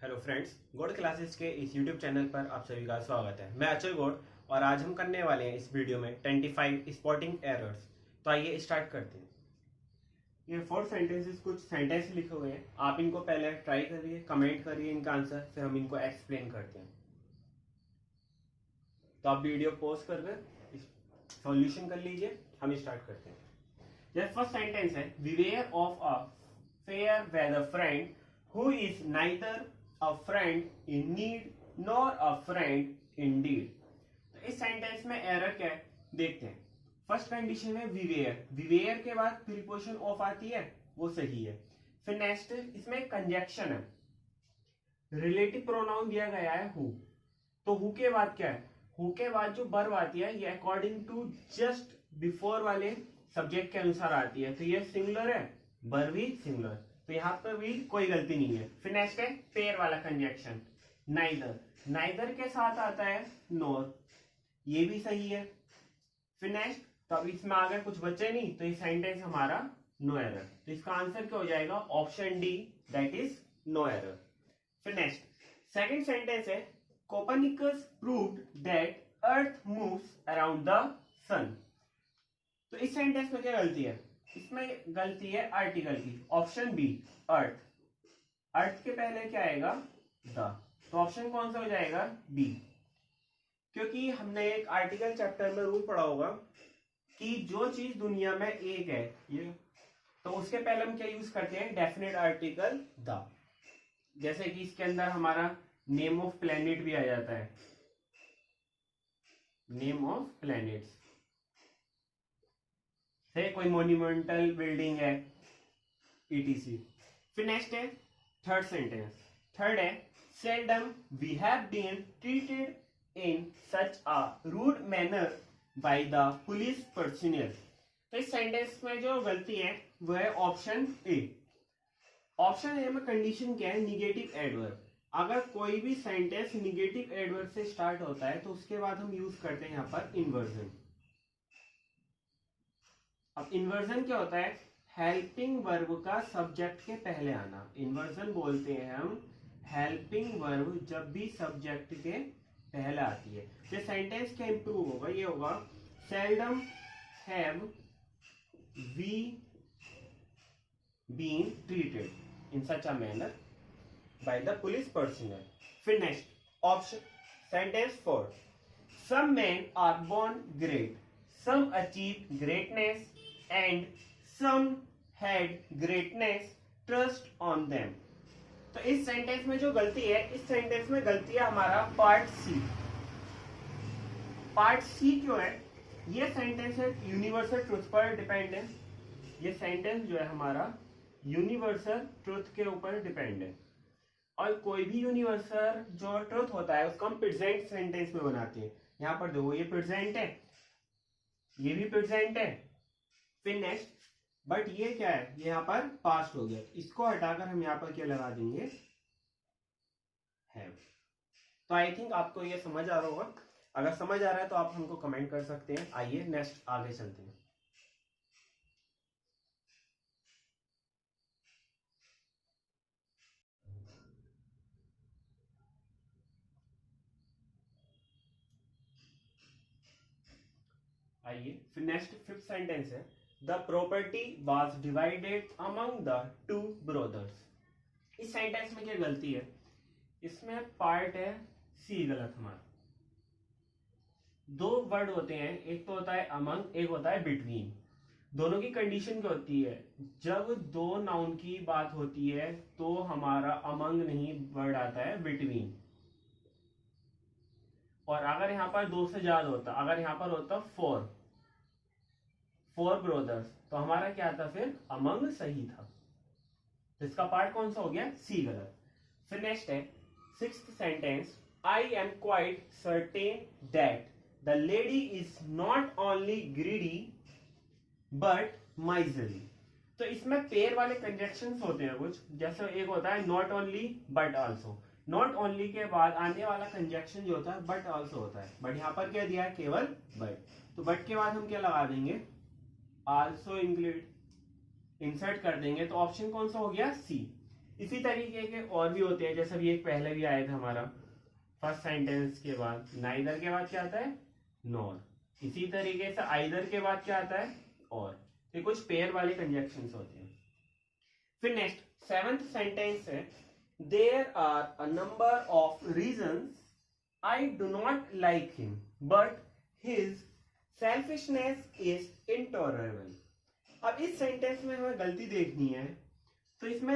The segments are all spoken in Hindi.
हेलो फ्रेंड्स, गोड क्लासेस के इस यूट्यूब चैनल पर आप सभी का स्वागत है। मैं अचल गोड और आज हम करने वाले हैं इस वीडियो में 25 स्पॉटिंग एरर्स। तो आइए स्टार्ट करते हैं। ये 4 सेंटेंसेस कुछ सेंटेंस लिखे हुए हैं। आप इनको पहले ट्राई करिए, कमेंट करिए इनका आंसर, फिर हम इनको एक्सप्लेन करते हैं। तो आप वीडियो पॉज कर सॉल्यूशन कर लीजिए, हम स्टार्ट करते हैं। जैसे फर्स्ट सेंटेंस है, beware of a fair weather friend who is neither a friend in need nor a friend in deed। तो इस सेंटेंस में एरर क्या है देखते हैं। फर्स्ट कंडीशन है विवेयर, विवेयर के बाद प्रीपोजिशन ऑफ आती है, वो सही है। फिर नेक्स्ट इसमें कंजक्शन है, रिलेटिव प्रोनाउन दिया गया है हु, तो हु के बाद क्या है, हु के बाद जो वर्ब आती है ये अकॉर्डिंग टू जस्ट बिफोर वाले सब्जेक्ट के अनुसार आती है। तो ये सिंगुलर है, वर्ब भी सिंगुलर, तो यहाँ पर भी कोई गलती नहीं है। फिर नेक्स्ट है पेयर वाला कंजक्शन, नाइदर, नाइदर के साथ आता है नोर, ये भी सही है। फिर नेक्स्ट, तो अब इसमें आ गए कुछ बचे नहीं, तो ये सेंटेंस हमारा नो एरर, तो इसका आंसर क्या हो जाएगा, option D, that is no error. फिर नेक्स्ट सेकंड सेंटेंस है, Copernicus proved that earth moves around the sun. तो इस सेंटेंस में क्या गलती है, इसमें गलती है आर्टिकल की, ऑप्शन बी अर्थ, अर्थ के पहले क्या आएगा द, तो ऑप्शन कौन सा हो जाएगा बी। क्योंकि हमने एक आर्टिकल चैप्टर में रूल पढ़ा होगा कि जो चीज दुनिया में एक है ये, तो उसके पहले हम क्या यूज करते हैं, डेफिनेट आर्टिकल द। जैसे कि इसके अंदर हमारा नेम ऑफ प्लेनेट भी आ जाता है, नेम ऑफ प्लेनेट्स है, कोई मोन्यूमेंटल बिल्डिंग है, ईटीसी। फिर नेक्स्ट है थर्ड सेंटेंस, थर्ड है, seldom we have been treated in such a rude manner by the police personal. तो इस सेंटेंस में जो गलती है वो है ऑप्शन ए। ऑप्शन ए में कंडीशन क्या है, निगेटिव एडवर्ब। अगर कोई भी सेंटेंस निगेटिव एडवर्ब से स्टार्ट होता है तो उसके बाद हम यूज करते हैं यहाँ पर इन्वर्जन। अब इन्वर्जन क्या होता है, हेल्पिंग वर्ब का सब्जेक्ट के पहले आना, इन्वर्जन बोलते हैं हम हेल्पिंग वर्ब जब भी सब्जेक्ट के पहले आती है। तो सेंटेंस क्या इंप्रूव होगा, ये होगा seldom have we been treated in such a manner by the police personal. फिर next option sentence 4, some man are born great, some achieve greatness and some had greatness trust on them। तो इस सेंटेंस में जो गलती है, इस सेंटेंस में गलती है हमारा पार्ट सी। पार्ट सी क्यों है, ये सेंटेंस है यूनिवर्सल ट्रुथ पर डिपेंड है, ये सेंटेंस जो है हमारा यूनिवर्सल ट्रुथ के ऊपर डिपेंड है। और कोई भी यूनिवर्सल जो ट्रुथ होता है उसको हम प्रेजेंट सेंटेंस में बनाते हैं। यहाँ पर देखो ये प्रेजेंट है, ये भी प्रेजेंट है। फिर नेक्स्ट, बट ये क्या है, ये यहाँ पर पास्ट हो गया, इसको हटाकर हम यहाँ पर क्या लगा देंगे, हैव। तो आई थिंक आपको ये समझ आ रहा होगा, अगर समझ आ रहा है तो आप हमको कमेंट कर सकते हैं। आइए नेक्स्ट आगे चलते हैं। आइए फिर नेक्स्ट फिफ्थ सेंटेंस है, the property was divided among the two brothers. इस सेंटेंस में क्या गलती है, इसमें पार्ट है सी गलत हमारा। दो वर्ड होते हैं, एक तो होता है अमंग, एक होता है बिटवीन। दोनों की कंडीशन क्या होती है, जब दो नाउन की बात होती है तो हमारा अमंग नहीं वर्ड आता है बिटवीन। और अगर यहां पर दो से ज्यादा होता, अगर यहां पर होता फोर ब्रदर्स, तो हमारा क्या था, फिर अमंग सही था। तो इसका पार्ट कौन सा हो गया, सी गलत। फिर नेक्स्ट है sixth sentence, I am quite certain that the lady is not only greedy but miserly. तो इसमें पेयर वाले कंजक्शंस होते हैं कुछ, जैसे एक होता है not only but also. Not only के बाद आने वाला कंजक्शन जो होता है बट आल्सो होता है, बट यहां पर क्या दिया है, केवल बट। तो बट के बाद हम क्या लगा देंगे, आल्सो इंक्लूड, इंसर्ट कर देंगे। तो ऑप्शन कौन सा हो गया, सी। इसी तरीके के और भी होते हैं, जैसे अभी एक पहले भी आया था हमारा फर्स्ट सेंटेंस के बाद नाइदर के बाद क्या आता है, नॉर। इसी तरीके से आइदर के बाद क्या आता है, और। ये कुछ पेयर वाले कंजक्शंस होते हैं। फिर नेक्स्ट सेवंथ सेंटेंस है, there are a number of reasons I do not like him but his selfishness is intolerable. अब इस सेंटेंस में हमें गलती देखनी है, तो इसमें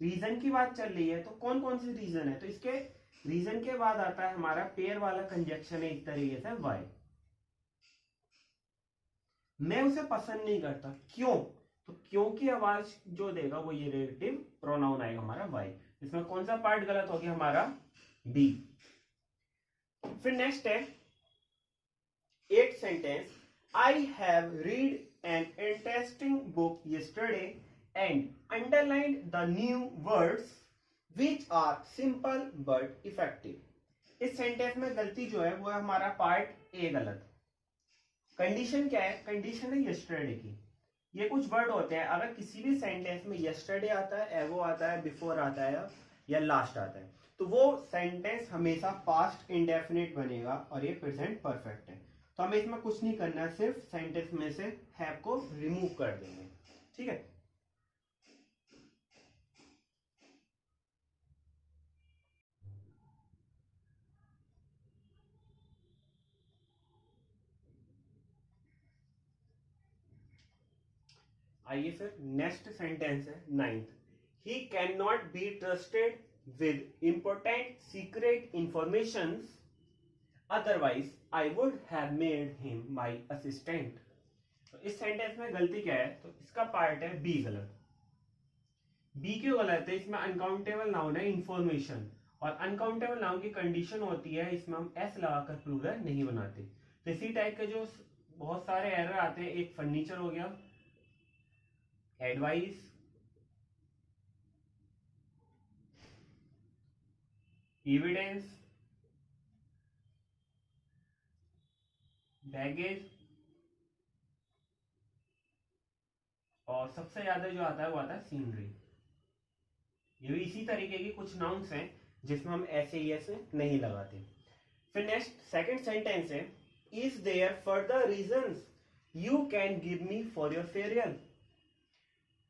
रीजन की बात चल रही है, तो कौन कौन सी रीजन है, तो इसके रीजन के बाद आता है हमारा पेयर वाला कंजक्शन है इस तरीके से वाई। मैं उसे पसंद नहीं करता, क्यों, तो क्यों की आवाज जो देगा वो ये रिलेटिव प्रोनाउन आएगा हमारा वाई। इसमें कौन सा पार्ट गलत हो गया हमारा, बी। फिर नेक्स्ट है eight sentence, I have read an interesting book yesterday and underlined the new words which are simple but effective। इस सेंटेंस में गलती जो है वो है हमारा पार्ट ए गलत। कंडीशन क्या है, कंडीशन है yesterday की। ये कुछ वर्ड होते हैं, अगर किसी भी सेंटेंस में yesterday आता है, एवो आता है, बिफोर आता है या लास्ट आता है, तो वो सेंटेंस हमेशा पास्ट इंडेफिनिट बनेगा और ये प्रेजेंट परफेक्ट है। तो हमें इसमें कुछ नहीं करना है, सिर्फ सेंटेंस में से हैव को रिमूव कर देंगे, ठीक है। आइए फिर नेक्स्ट सेंटेंस है ninth, he can not be trusted with important secret information otherwise I would have made him my assistant. तो इस सेंटेंस में गलती क्या है, तो इसका पार्ट है बी गलत। बी क्यों गलत है, इसमें अनकाउंटेबल नाउन है इंफॉर्मेशन, और अनकाउंटेबल नाउन की कंडीशन होती है इसमें हम एस लगाकर प्लूरल नहीं बनाते। तो इसी टाइप के जो बहुत सारे एरर आते हैं, एक फर्नीचर हो गया, एडवाइस, एविडेंस, बैगेज, और सबसे ज्यादा जो आता है वो आता है सीनरी। ये भी इसी तरीके की कुछ नाउन्स हैं जिसमें हम ऐसे ही ऐसे नहीं लगाते। फिर नेक्स्ट सेकंड सेंटेंस है, is there further reasons you can give me for your farewell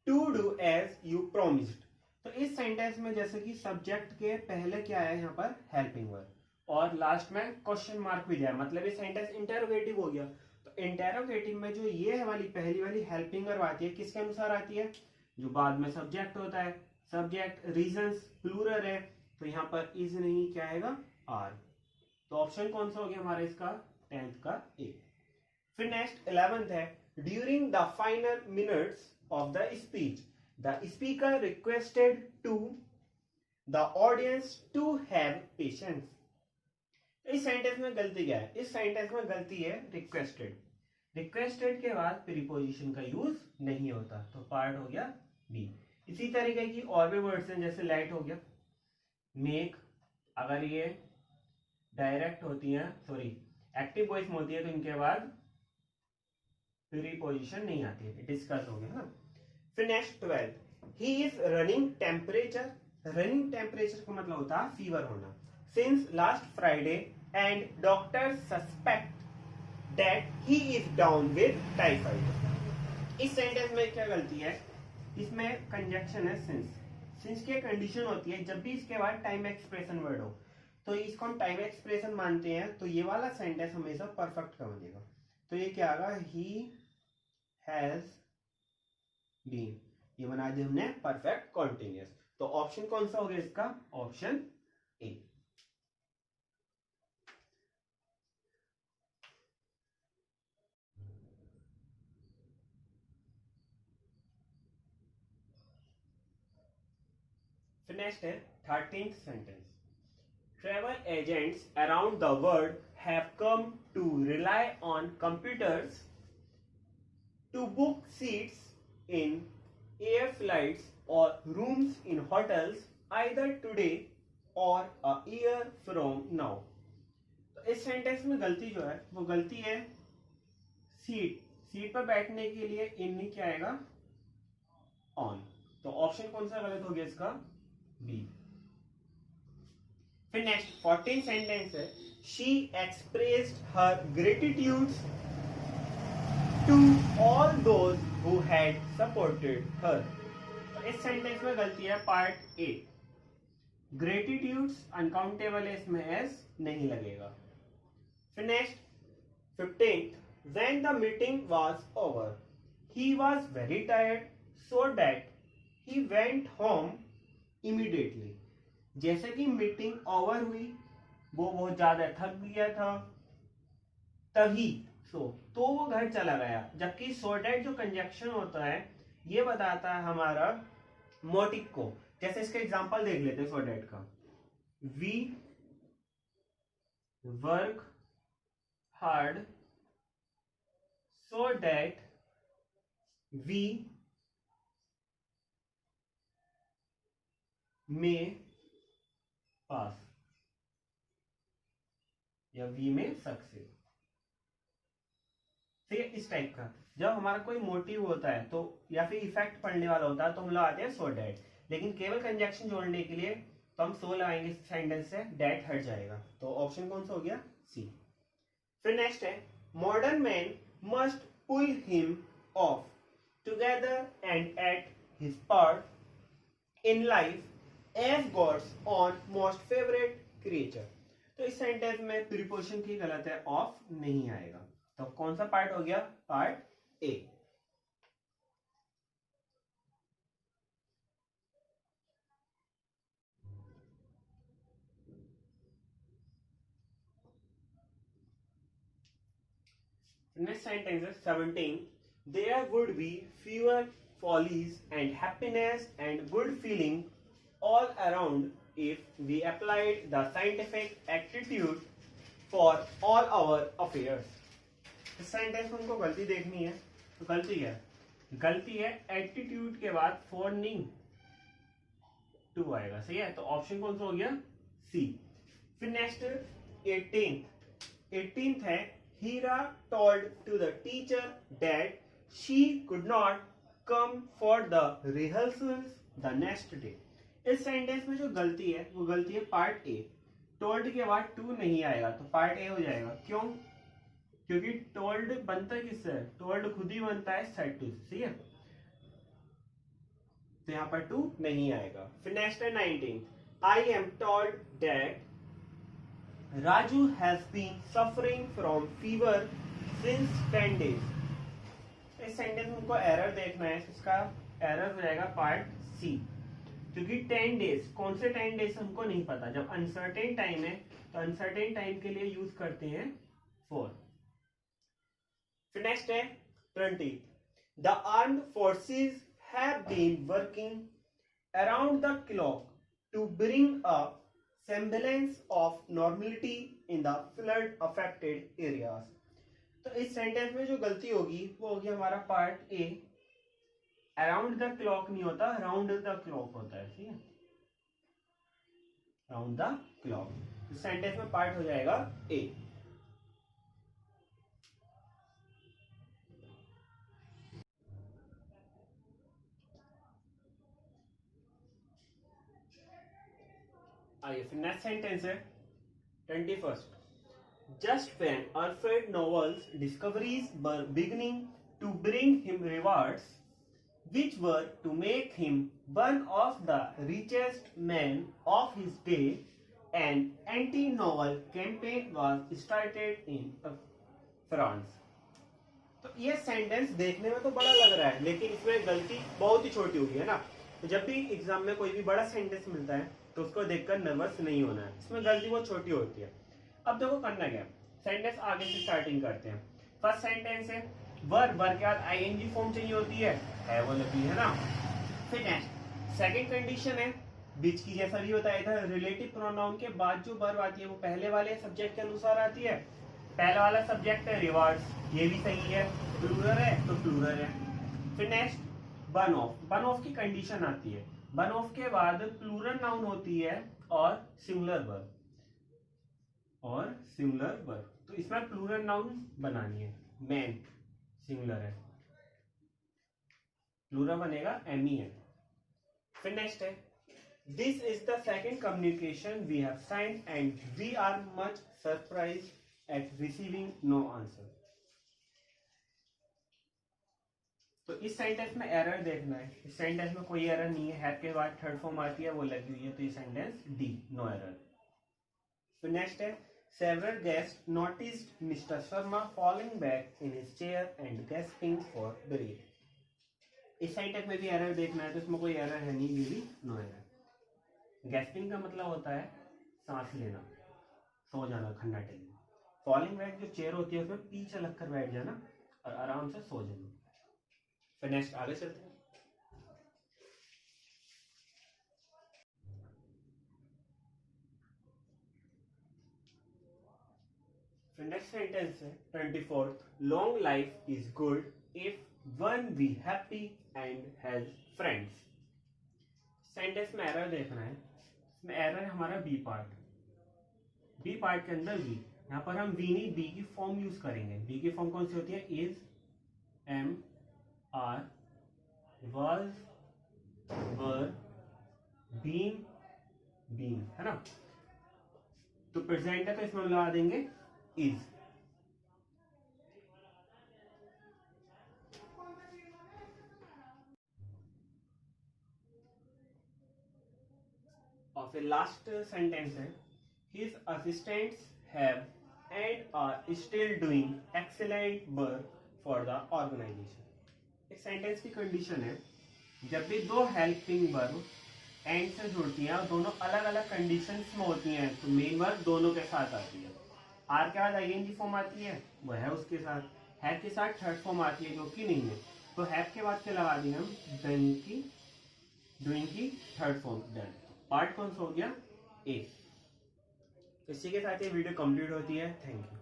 to do as you promised. तो इस सेंटेंस में जैसे कि सब्जेक्ट के पहले क्या है यहाँ पर हेल्पिंग वर्ब, और लास्ट में क्वेश्चन मार्क भी दिया है, मतलब ये सेंटेंस इंटेरोगेटिव हो गया। तो इंटेरोगेटिव में जो ये है वाली पहली वाली हेल्पिंग वर्ब आती है, किसके अनुसार आती है, जो बाद में सब्जेक्ट होता है, सब्जेक्ट रीजंस प्लूरल है, तो यहाँ पर इज नहीं, क्या आएगा, आर। तो ऑप्शन कौन सा हो गया हमारा इसका, 10th का ए। फिर नेक्स्ट 11th है, during the final minutes of the speech the speaker requested to the audience to have patience। इस सेंटेंस में गलती क्या है, इस सेंटेंस में गलती है रिक्वेस्टेड। रिक्वेस्टेड के बाद प्रीपोजिशन का यूज नहीं होता, तो पार्ट हो गया बी। इसी तरीके की और भी वर्ड्स हैं, जैसे लाइट हो गया, मेक, अगर ये डायरेक्ट होती है, सॉरी एक्टिव वॉइस में होती है, तो इनके बाद प्रीपोजिशन नहीं आती है, डिस्कस हो गया ना। फिर next 12, he is running temperature. Running temperature का मतलब होता है फीवर होना, since last Friday and doctor suspect that he is down with typhoid. इस सेंटेंस में क्या गलती है, इसमें कंजक्शन है सिंस। सिंस की कंडीशन होती है जब भी इसके बाद टाइम एक्सप्रेशन वर्ड हो, तो इसको हम टाइम एक्सप्रेशन मानते हैं, तो ये वाला सेंटेंस हमेशा परफेक्ट का बनेगा। तो ये क्या आएगा, ही हैज बीन, ये बना दिया हमने परफेक्ट कॉन्टिन्यूअस। तो ऑप्शन कौन सा हो गया इसका, ऑप्शन ए। फिर नेक्स्ट है 13th sentence, travel agents around the world have come to rely on computers to book seats in air flights or rooms in hotels either today or a year from now। तो इस सेंटेंस में गलती जो है वो गलती है सीट। सीट पर बैठने के लिए इन नहीं क्या आएगा, ऑन। तो ऑप्शन कौन सा गलत हो गया इसका? बी। फिर नेक्स्ट 14 सेंटेंस है, she expressed her gratitude to all those who had supported her. तो इस सेंटेंस में गलती है पार्ट ए, ग्रेटिट्यूड्स अनकाउंटेबल है, इसमें एस नहीं लगेगा। फिर next 15th, when the meeting was over, he was very tired, so that he went home immediately. जैसे कि मीटिंग ओवर हुई, वो बहुत ज्यादा थक गया था, तभी तो वो घर चला गया। जबकि so that जो कंजक्शन होता है ये बताता है हमारा मोटिव को। जैसे इसका एग्जांपल देख लेते हैं so that का, we work hard so that we may pass या we may succeed। ठीक है, इस टाइप का जब हमारा कोई मोटिव होता है तो या फिर इफेक्ट पड़ने वाला होता है तो हम लगाते हैं सो डैट, लेकिन केवल कंजक्शन जोड़ने के लिए तो हम सो लगाएंगे सेंटेंस से, डैट हट जाएगा। तो ऑप्शन कौन सा हो गया? सी। फिर नेक्स्ट है, modern man must pull him off together and at his part in life as God's own most favorite creature। तो इस सेंटेंस में प्रीपोजिशन की गलत है, ऑफ नहीं आएगा। तो कौन सा पार्ट हो गया? Part A. Next sentence is 17. There would be fewer follies and happiness and good feeling all around if we applied the scientific attitude for all our affairs। इस सेंटेंस में हमको गलती देखनी है, तो गलती क्या है? गलती है एटीट्यूड के बाद फॉरनिंग टू आएगा, सही है। तो ऑप्शन कौन सा हो गया? सी। फिर नेक्स्ट 18th है, Hira told to the teacher that she could not come for the rehearsals the next day। इस सेंटेंस में जो गलती है वो गलती है पार्ट ए। टोल्ड के बाद टू नहीं आएगा तो पार्ट ए हो जाएगा। क्यों? क्योंकि टोल्ड बनता किससे है? टोल्ड खुद ही बनता है सेड टू, ठीक है। तो यहाँ पर टू नहीं आएगा। फिर नेक्स्ट है 19, I am told that Raju has been suffering from fever since 10 days। इस सेंटेंस में हमको एरर देखना है, इसका एरर हो जाएगा पार्ट सी, क्योंकि 10 डेज, कौन से 10 डेज हमको नहीं पता। जब अनसर्टेन टाइम है तो अनसर्टेन टाइम के लिए यूज करते हैं फॉर। फिर नेक्स्ट है 20, the armed forces have been working around the clock to bring a semblance of normality in the flood affected areas। तो इस सेंटेंस में जो गलती होगी वो होगी हमारा part A. Around the clock नहीं होता, राउंड द क्लॉक होता है, ठीक है, राउंड द क्लॉक। इस सेंटेंस में पार्ट हो जाएगा ए। आइए फिर नेक्स्ट सेंटेंस है 21st, just when Alfred Nobel's discoveries were beginning to bring him rewards, which were to make him one of the richest men of his day, an anti-Nobel campaign was started in France। तो ये सेंटेंस देखने में तो बड़ा लग रहा है, लेकिन इसमें गलती बहुत ही छोटी होगी, है ना। तो जब भी एग्जाम में कोई भी बड़ा सेंटेंस मिलता है तो उसको देखकर नर्वस नहीं होना है, इसमें गलती बहुत छोटी होती है। अब देखो करना क्या, सेंटेंस आगे से स्टार्टिंग करते हैं। फर्स्ट सेंटेंस है वर्ब के बाद आईएनजी फॉर्म चाहिए होती है वो लगी है ना। फिर नेक्स्ट सेकंड कंडीशन है बीच की, जैसा भी बताया था, रिलेटिव प्रोनाउन के बाद जो वर्ब आती है वो पहले वाले सब्जेक्ट के अनुसार आती है। पहला वाला सब्जेक्ट है रिवार्ड्स, ये भी सही है, प्लूरल है तो प्लूरल है। फिर नेक्स्ट वन ऑफ की कंडीशन आती है, वन ऑफ के बाद प्लूरल नाउन होती है और सिंगुलर वर्ब, तो इसमें प्लूरल नाउन बनानी है। मैन सिंगुलर है, प्लूरल बनेगा एम ई एन। फिर नेक्स्ट है, this is the second communication we have sent and we are much surprise at receiving no answer. तो इस सेंटेंस में एरर देखना है। इस सेंटेंस में कोई एरर नहीं है, हैव के बाद थर्ड फॉर्म आती है वो लगी हुई है, तो ये सेंटेंस डी, नो एरर। फिर नेक्स्ट है, several guests noticed Mr. Sharma falling back in his chair and gasping for breath। इस सेंटेंस में भी एरर देखना है, तो इसमें कोई एरर है नहीं, ये भी नो एरर। गैस्पिंग का मतलब होता है सांस लेना, सो जाना, खन्नाटे में। फॉलिंग बैक जो चेयर होती है उसमें पीछे लग कर बैठ जाना और आराम से सो जाना। फिर नेक्स्ट आगे चलते हैं। फिर नेक्स्ट सेंटेंस है 24th, long life is good if one be happy and has friends. Sentence में एरर देखना है, इसमें एरर है हमारा बी पार्ट। बी पार्ट के अंदर बी, यहाँ पर हम बी नहीं, बी की फॉर्म यूज करेंगे। बी की फॉर्म कौन सी होती है, is, am, are, was, were, been, been, है ना। तो प्रेजेंट है तो इसमें लगा देंगे इज। और फिर लास्ट सेंटेंस है, his assistants have and are still doing excellent work for the organisation. एक सेंटेंस की कंडीशन है, जब भी दो हेल्पिंग वर्ब एंड से जुड़ती हैं और दोनों अलग अलग कंडीशंस में होती हैं, तो मेन वर्ब दोनों के साथ आती है। आर के बाद आईएनजी फॉर्म आती है, वो है उसके साथ। हैव के साथ थर्ड फॉर्म आती है, जो कि नहीं है, तो हैव के बाद क्या लगा दी हम, डन की, डूइंग की थर्ड फॉर्म, डन। पार्ट कौन सा हो गया, ए। इसी के साथ ये वीडियो कंप्लीट होती है। Thank you.